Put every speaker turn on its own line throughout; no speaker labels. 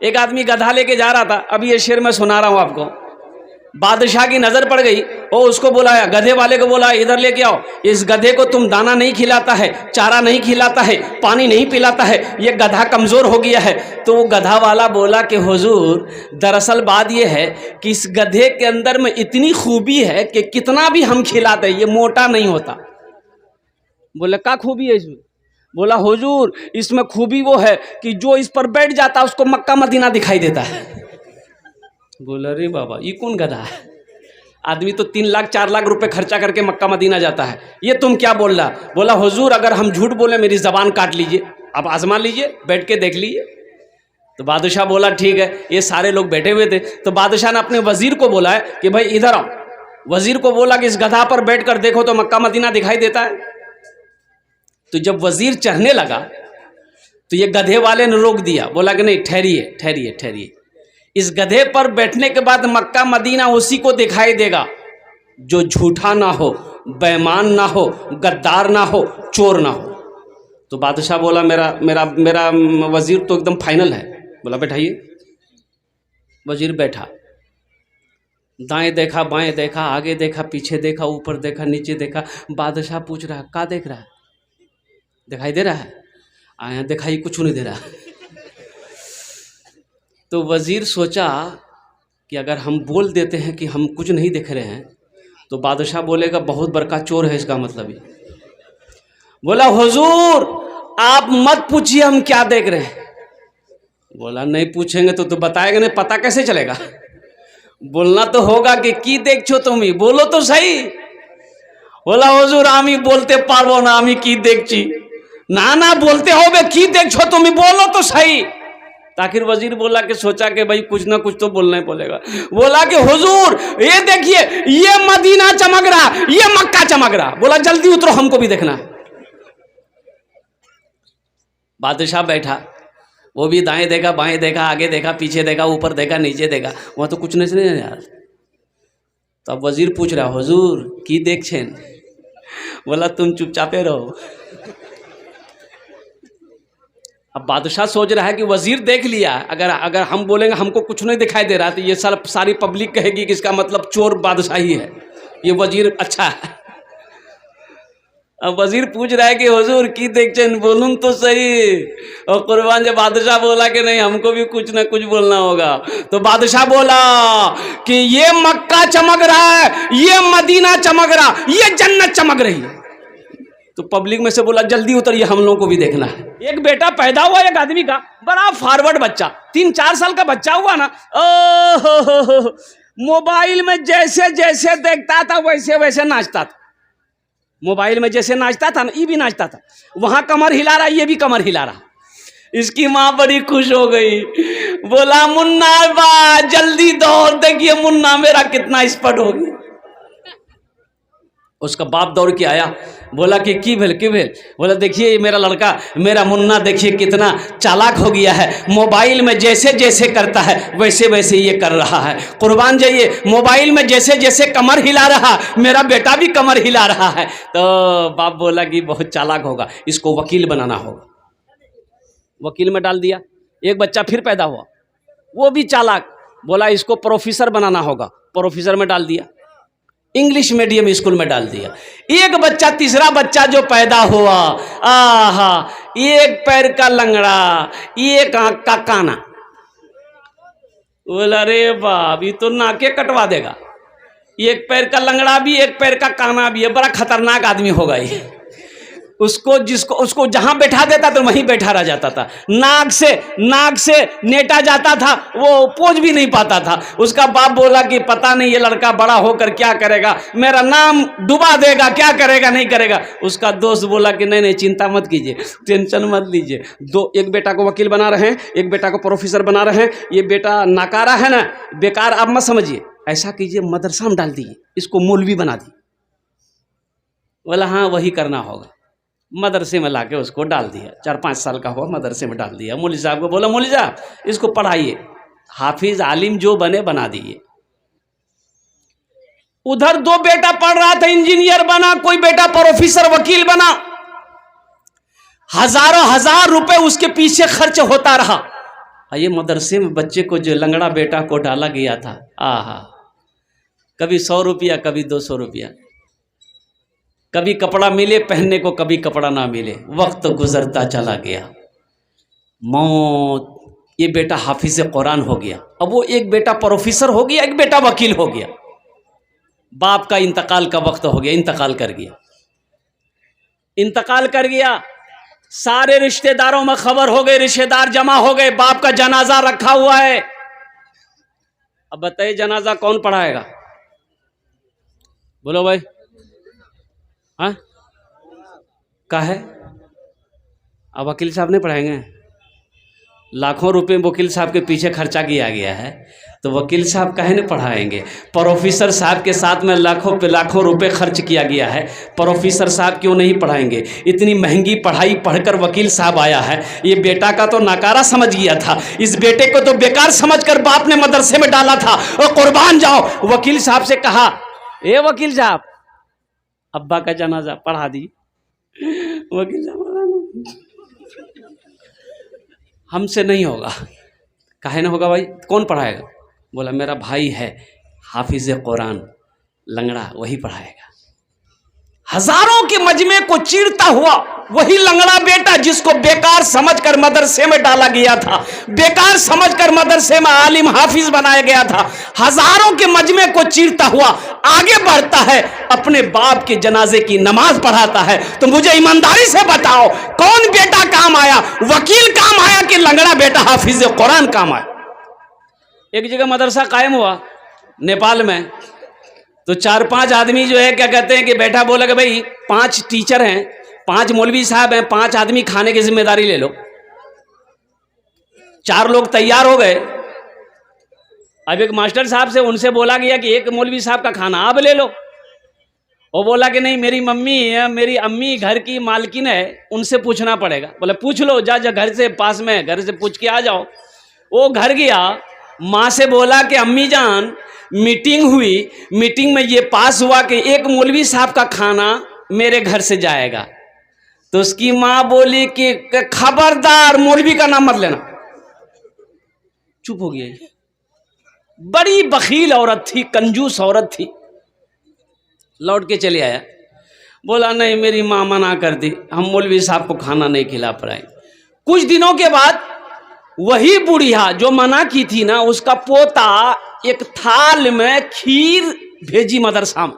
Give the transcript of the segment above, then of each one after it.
एक आदमी गधा लेके जा रहा था, अभी ये शेर मैं सुना रहा हूं आपको। बादशाह की नजर पड़ गई, वो उसको बुलाया, गधे वाले को बोला इधर लेके आओ, इस गधे को तुम दाना नहीं खिलाता है, चारा नहीं खिलाता है, पानी नहीं पिलाता है, ये गधा कमजोर हो गया है। तो वो गधा वाला बोला कि हुजूर दरअसल बात ये है कि इस गधे के अंदर में इतनी खूबी है कि कितना भी हम खिलाते ये मोटा नहीं होता। बोले क्या खूबी है इसमें? बोला हुजूर इसमें खूबी वो है कि जो इस पर बैठ जाता है उसको मक्का मदीना दिखाई देता है। बोला रे बाबा ये कौन गधा है? आदमी तो 3 लाख 4 लाख रुपए खर्चा करके मक्का मदीना जाता है, ये तुम क्या बोल रहा? बोला हुजूर अगर हम झूठ बोले मेरी जबान काट लीजिए, आप आजमा लीजिए, बैठ के देख लीजिए। तो बादशाह बोला ठीक है। ये सारे लोग बैठे हुए थे, तो बादशाह ने अपने वजीर को बोला है कि भाई इधर आओ। वजीर को बोला कि इस गधा पर बैठ कर देखो तो मक्का मदीना दिखाई देता है। तो जब वजीर चढ़ने लगा तो ये गधे वाले ने रोक दिया, बोला कि नहीं ठहरिए ठहरिए ठहरिए, इस गधे पर बैठने के बाद मक्का मदीना उसी को दिखाई देगा जो झूठा ना हो, बेईमान ना हो, गद्दार ना हो, चोर ना हो। तो बादशाह बोला मेरा मेरा मेरा वजीर तो एकदम फाइनल है। बोला बैठाइए। वजीर बैठा, दाएं देखा बाएं देखा, आगे देखा पीछे देखा, ऊपर देखा नीचे देखा। बादशाह पूछ रहा क्या देख रहा है? दिखाई दे रहा है? आया दिखाई कुछ नहीं दे रहा। तो वजीर सोचा कि अगर हम बोल देते हैं कि हम कुछ नहीं देख रहे हैं तो बादशाह बोलेगा बहुत बड़का चोर है, इसका मतलब ही। बोला हुजूर आप मत पूछिए हम क्या देख रहे हैं। बोला नहीं पूछेंगे तो बताएगा नहीं, पता कैसे चलेगा? बोलना तो होगा कि की देखछो तुम, बोलो तो सही। बोला हुजूर आमी बोलते पारबो ना, आमी की देखची ना। ना बोलते हो बे की देखछो तुम, बोलो तो सही। आखिर वजीर बोला कि सोचा कि भाई कुछ ना कुछ तो बोलना ही बोलेगा। बोला कि हुजूर ये देखिए ये मदीना चमक रहा, ये मक्का चमक रहा। बोला जल्दी उतरो हमको भी देखना है। बादशाह बैठा, वो भी दाएं देखा बाएं देखा, आगे देखा पीछे देखा, ऊपर देखा नीचे देखा, वहां तो कुछ नहीं यार। तो अब वजीर पूछ रहा हुजूर की देख छेन? बोला तुम चुपचापे रहो। अब बादशाह सोच रहा है कि वजीर देख लिया, अगर हम बोलेंगे हमको कुछ नहीं दिखाई दे रहा तो ये सारी पब्लिक कहेगी कि इसका मतलब चोर बादशाह ही है, ये वजीर अच्छा है। अब वजीर पूछ रहा है कि हुजूर की देखचन बोलूं तो सही। और कुर्बान जब बादशाह बोला कि नहीं हमको भी कुछ ना कुछ बोलना होगा, तो बादशाह बोला कि ये मक्का चमक रहा है, ये मदीना चमक रहा, ये जन्नत चमक रही है। तो पब्लिक में से बोला जल्दी उतरिए हम लोगों को भी देखना है। एक बेटा पैदा हुआ एक आदमी का, बड़ा फॉरवर्ड बच्चा, 3-4 साल का बच्चा हुआ ना, ओहो मोबाइल में जैसे जैसे देखता था वैसे वैसे नाचता था। मोबाइल में जैसे नाचता था ना ये भी नाचता था, वहां कमर हिला रहा ये भी कमर हिला रहा। इसकी माँ बड़ी खुश हो गई, बोला मुन्ना बा जल्दी दौड़, देखिए मुन्ना मेरा कितना स्पट हो गया। उसका बाप दौड़ के आया, बोला कि की भेल की भेल? बोला देखिए मेरा लड़का मेरा मुन्ना देखिए कितना चालाक हो गया है, मोबाइल में जैसे जैसे करता है वैसे वैसे ये कर रहा है। कुर्बान जाइए, मोबाइल में जैसे जैसे कमर हिला रहा मेरा बेटा भी कमर हिला रहा है। तो बाप बोला कि बहुत चालाक होगा, इसको वकील बनाना होगा। वकील में डाल दिया। एक बच्चा फिर पैदा हुआ, वो भी चालाक, बोला इसको प्रोफेसर बनाना होगा, प्रोफेसर में डाल दिया। इंग्लिश मीडियम स्कूल में डाल दिया। एक बच्चा, तीसरा बच्चा जो पैदा हुआ, आहा एक पैर का लंगड़ा, एक आंख का काना। बोला रे बाप ये तो नाके कटवा देगा। एक पैर का लंगड़ा भी एक पैर का काना भी है, बड़ा खतरनाक आदमी होगा ये। उसको जहां बैठा देता तो वहीं बैठा रह जाता था। नाक से नेटा जाता था, वो पोज भी नहीं पाता था। उसका बाप बोला कि पता नहीं ये लड़का बड़ा होकर क्या करेगा, मेरा नाम डुबा देगा, क्या करेगा नहीं करेगा। उसका दोस्त बोला कि नहीं चिंता मत कीजिए, टेंशन मत लीजिए। एक बेटा को वकील बना रहे हैं, एक बेटा को प्रोफेसर बना रहे हैं। ये बेटा नाकारा है ना, बेकार आप मत समझिए, ऐसा कीजिए मदरसा में डाल दीजिए, इसको मौलवी बना दिए। बोला हाँ वही करना होगा। मदरसे में लाके उसको डाल दिया। 4-5 साल का हुआ, मदरसे में डाल दिया। मौलवी साहब को बोला मौलवी साहब इसको पढ़ाइए, हाफिज आलिम जो बने बना दिए। उधर 2 बेटा पढ़ रहा था, इंजीनियर बना, कोई बेटा प्रोफेसर वकील बना। हजारों हजार रुपए उसके पीछे खर्च होता रहा। ये मदरसे में बच्चे को जो लंगड़ा बेटा को डाला गया था, आहा, कभी 100 रुपया, कभी 200 रुपया, कभी कपड़ा मिले पहनने को, कभी कपड़ा ना मिले, वक्त गुजरता चला गया, मौत। ये बेटा हाफिज कुरान हो गया, अब वो एक बेटा प्रोफेसर हो गया, एक बेटा वकील हो गया। बाप का इंतकाल का वक्त हो गया, इंतकाल कर गया, इंतकाल कर गया। सारे रिश्तेदारों में खबर हो गई, रिश्तेदार जमा हो गए, बाप का जनाजा रखा हुआ है। अब बताइए जनाजा कौन पढ़ाएगा? बोलो भाई। हाँ, क्या है? अब वकील साहब नहीं पढ़ाएंगे? लाखों रुपए वकील साहब के पीछे खर्चा किया गया है, तो वकील साहब काहे नहीं पढ़ाएंगे? प्रोफेसर साहब के साथ में लाखों पे लाखों रुपए खर्च किया गया है, प्रोफेसर साहब क्यों नहीं पढ़ाएंगे? इतनी महंगी पढ़ाई पढ़कर वकील साहब आया है, ये बेटा का तो नाकारा समझ गया था, इस बेटे को तो बेकार समझकर बाप ने मदरसे में डाला था। और कुर्बान जाओ, वकील साहब से कहा, ए वकील साहब, अब्बा का जनाजा पढ़ा दी। वकील साहब हमसे नहीं होगा। काहे ना होगा भाई? कौन पढ़ाएगा? बोला मेरा भाई है हाफिज कुरान लंगड़ा, वही पढ़ाएगा। हजारों के मजमे को चीरता हुआ वही लंगड़ा बेटा जिसको बेकार समझकर मदरसे में डाला गया था, बेकार समझकर मदरसे में आलिम हाफिज बनाया गया था, हजारों के मजमे को चीरता हुआ आगे बढ़ता है, अपने बाप के जनाजे की नमाज पढ़ाता है। तो मुझे ईमानदारी से बताओ, कौन बेटा काम आया? वकील काम आया कि लंगड़ा बेटा हाफिज कुरान काम आया? एक जगह मदरसा कायम हुआ नेपाल में, तो 4-5 आदमी जो है क्या कहते हैं कि बैठा, बोला कि भाई 5 टीचर हैं, 5 मौलवी साहब हैं, 5 आदमी खाने की जिम्मेदारी ले लो। 4 लोग तैयार हो गए। अब एक मास्टर साहब से उनसे बोला गया कि एक मौलवी साहब का खाना आप ले लो। वो बोला कि नहीं, मेरी मम्मी है, मेरी अम्मी घर की मालकिन है, उनसे पूछना पड़ेगा। बोला पूछ लो, जा घर से पास में, घर से पूछ के आ जाओ। वो घर गया, माँ से बोला कि अम्मी जान मीटिंग हुई, मीटिंग में ये पास हुआ कि एक मौलवी साहब का खाना मेरे घर से जाएगा। तो उसकी माँ बोली कि खबरदार मौलवी का नाम मत लेना। चुप हो गया। बड़ी बखील औरत थी, कंजूस औरत थी। लौट के चले आया, बोला नहीं मेरी माँ मना कर दी, हम मौलवी साहब को खाना नहीं खिला पाए। कुछ दिनों के बाद वही बुढ़िया जो मना की थी ना, उसका पोता एक थाल में खीर भेजी मदरसा में।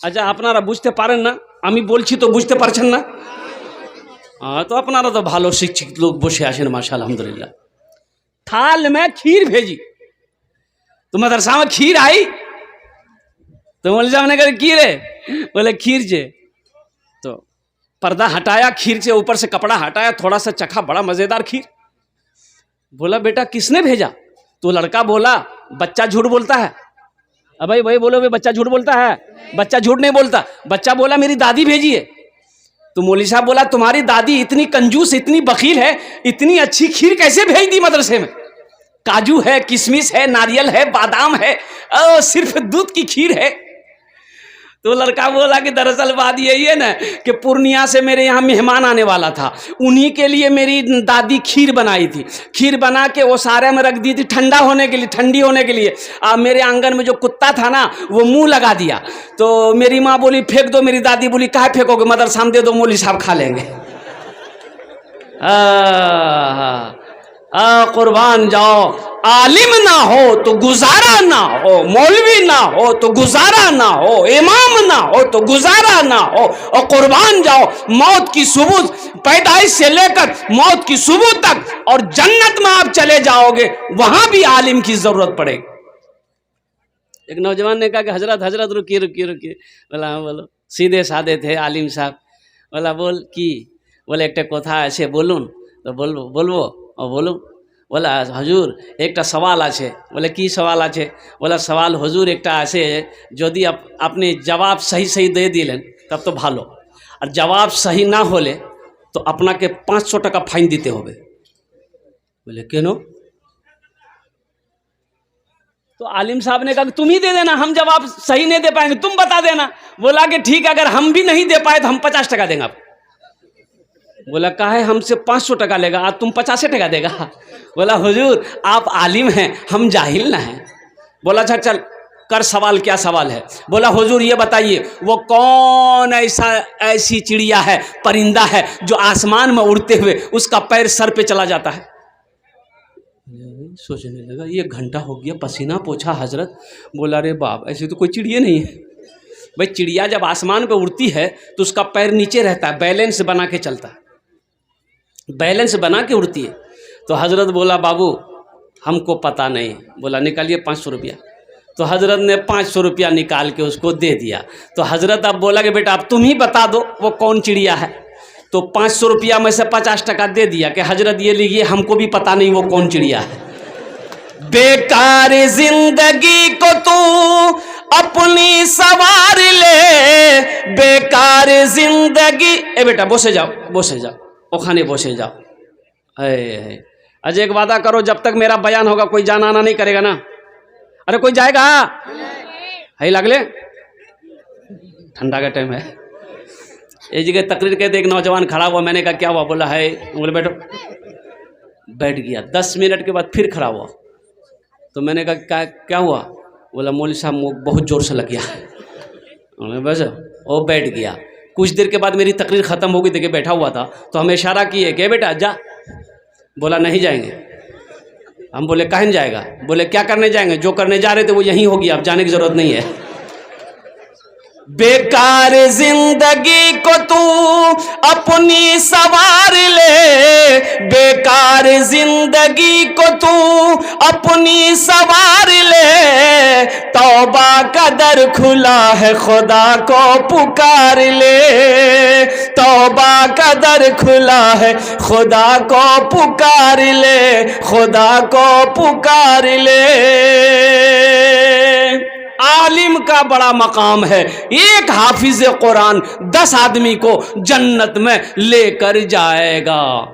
अच्छा अपनारा बुझते पारें ना, आमी बोलছি तो बुझते पारছেন ना? हाँ, तो अपनारा तो भालो शिक्षित लोग बसे आছেন माशाल्लाह अल्हम्दुलिल्लाह। थाल में खीर भेजी, तो मदरसा में खीर आई, तो मौलवी साहब ने कहा खीर है? बोले खीर जे। तो पर्दा हटाया, खीर से ऊपर से कपड़ा हटाया, थोड़ा सा चखा, बड़ा मजेदार खीर। बोला बेटा किसने भेजा? तो लड़का बोला बच्चा झूठ बोलता है। अब भाई भाई बोलो, भाई बच्चा झूठ बोलता है? बच्चा झूठ नहीं बोलता, बच्चा बोला मेरी दादी भेजी है। तो मौलवी साहब बोला तुम्हारी दादी इतनी कंजूस, इतनी बखील है, इतनी अच्छी खीर कैसे भेज दी मदरसे में? काजू है, किशमिश है, नारियल है, बादाम है, सिर्फ दूध की खीर है। तो लड़का बोला कि दरअसल बात यही है ना कि पूर्णिया से मेरे यहाँ मेहमान आने वाला था, उन्हीं के लिए मेरी दादी खीर बनाई थी। खीर बना के वो सारे में रख दी थी ठंडा होने के लिए, ठंडी होने के लिए। मेरे आंगन में जो कुत्ता था ना, वो मुंह लगा दिया। तो मेरी माँ बोली फेंक दो, मेरी दादी बोली काहे फेंकोगे, मदरसा में दे दो, मौलवी साहब खा लेंगे। कुर्बान जाओ, आलिम ना हो तो गुजारा ना हो, मौलवी ना हो तो गुजारा ना हो, इमाम ना हो तो गुजारा ना हो। और कुर्बान जाओ, मौत की सुबह, पैदाइश से लेकर मौत की सुबह तक, और जन्नत में आप चले जाओगे, वहां भी आलिम की जरूरत पड़ेगी। एक नौजवान ने कहा कि हजरत हजरत रुकिए रुकिए रुकिए। बोला हाँ बोलो। सीधे साधे थे आलिम साहब। बोला बोल की? बोले एक कथा ऐसे बोलून? तो बोलो बोलबो। और बोलो। बोला हजूर एक सवाल आछे। बोले की सवाल आछे? बोला सवाल हजूर एक ऐसे यदि अपने जवाब सही सही दे दिलें तब तो भालो, और जवाब सही ना होले तो अपना के 500 टाका फाइन दीते होबे। बोले क्यों? तो आलिम साहब ने कहा कि तुम ही दे देना, हम जवाब सही नहीं दे पाएंगे, तुम बता देना। बोला कि ठीक है, अगर हम भी नहीं दे पाए तो हम 50 टाका देंगे आपको। बोला काहे हमसे 500 टका लेगा, आज तुम 50 टका देगा। बोला हुजूर आप आलिम हैं, हम जाहिल ना हैं। बोला अच्छा चल कर सवाल, क्या सवाल है? बोला हुजूर ये बताइए वो कौन ऐसी चिड़िया है, परिंदा है जो आसमान में उड़ते हुए उसका पैर सर पे चला जाता है। सोचने लगा ये घंटा हो गया, पसीना पोछा हजरत। बोला रे बाप ऐसी तो कोई चिड़िया नहीं है। भाई चिड़िया जब आसमान पे उड़ती है तो उसका पैर नीचे रहता है, बैलेंस बना के चलता है, बैलेंस बना के उड़ती है। तो हजरत बोला बाबू हमको पता नहीं। बोला निकालिए 500 रुपया। तो हजरत ने 500 रुपया निकाल के उसको दे दिया। तो हजरत अब बोला कि बेटा अब तुम ही बता दो वो कौन चिड़िया है। तो 500 रुपया में से 50 टका दे दिया कि हजरत ये लीजिए हमको भी पता नहीं वो कौन चिड़िया है। बेकार जिंदगी को तू अपनी सवार ले, बेकार जिंदगी। ए बेटा बसे जाओ, बसे जाओ, ओखाने बसे जाओ। अजय एक वादा करो जब तक मेरा बयान होगा कोई जाना आना नहीं करेगा ना। अरे कोई जाएगा? है लगले ठंडा का टाइम है। एक जगह तकरीर कहते एक नौजवान खड़ा हुआ, मैंने कहा क्या हुआ? बोला है। बोले बैठो। बैठ गया। 10 मिनट के बाद फिर खड़ा हुआ। तो मैंने कहा क्या हुआ? बोला मौलवी साहब बहुत जोर से लग गया। बस वो बैठ गया। कुछ देर के बाद मेरी तकरीर ख़त्म हो गई, देखिए बैठा हुआ था। तो हमें इशारा किए कि बेटा जा। बोला नहीं जाएंगे। हम बोले कहीं जाएगा? बोले क्या करने जाएंगे? जो करने जा रहे थे वो यहीं होगी, अब जाने की जरूरत नहीं है। बेकार जिंदगी को तू अपनी सवार ले, बेकार जिंदगी को तू अपनी सवार ले, तौबा का दर खुला है खुदा को पुकार ले, तौबा का दर खुला है खुदा को पुकार ले, खुदा को पुकार ले। आलिम का बड़ा मकाम है, एक हाफिज कुरान 10 आदमी को जन्नत में लेकर जाएगा।